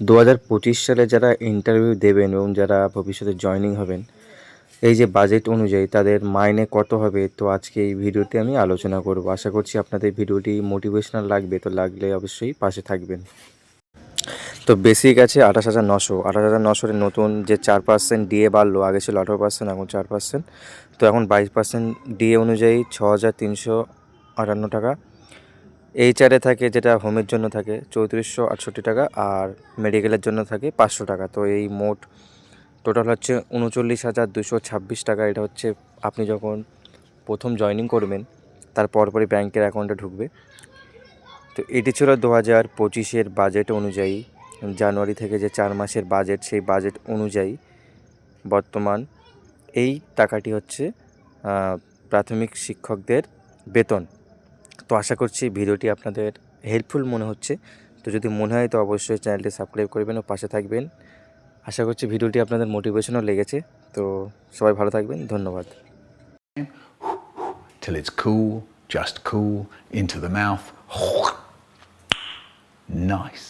2025 সালে যারা ইন্টারভিউ দেবেন এবং যারা ভবিষ্যতে জয়েনিং হবেন, এই যে বাজেট অনুযায়ী তাদের মাইনে কত হবে, তো আজকে এই ভিডিওতে আমি আলোচনা করব। আশা করছি আপনাদের ভিডিওটি মোটিভেশনাল লাগবে, তো লাগলে অবশ্যই পাশে থাকবেন। তো বেসিক আছে 28,900, 28,900 এর নতুন যে 4% ডিএ বাড়লো, আগে ছিল 18%, এখন 4%, তো এখন 22% ডিএ অনুযায়ী 6,358 টাকা। এইচআরে থাকে, যেটা হোমের জন্য থাকে 3,468 টাকা, আর মেডিকেলের জন্য থাকে 500 টাকা। তো এই মোট টোটাল হচ্ছে 39,226 টাকা। এটা হচ্ছে আপনি যখন প্রথম জয়েনিং করবেন তার পরপরই ব্যাংকের অ্যাকাউন্টে ঢুকবে। তো এটি ছিল 2025-এর বাজেট অনুযায়ী, জানুয়ারি থেকে যে 4 মাসের বাজেট, সেই বাজেট অনুযায়ী বর্তমান এই টাকাটি হচ্ছে প্রাথমিক শিক্ষকদের বেতন। তো আশা করছি ভিডিওটি আপনাদের হেল্পফুল মনে হচ্ছে। তো যদি মনে হয় তো অবশ্যই চ্যানেলটি সাবস্ক্রাইব করবেন ও পাশে থাকবেন। আশা করছি ভিডিওটি আপনাদের মোটিভেশনও লেগেছে। তো সবাই ভালো থাকবেন, ধন্যবাদ। Till it's cool, just cool, into the mouth. Nice.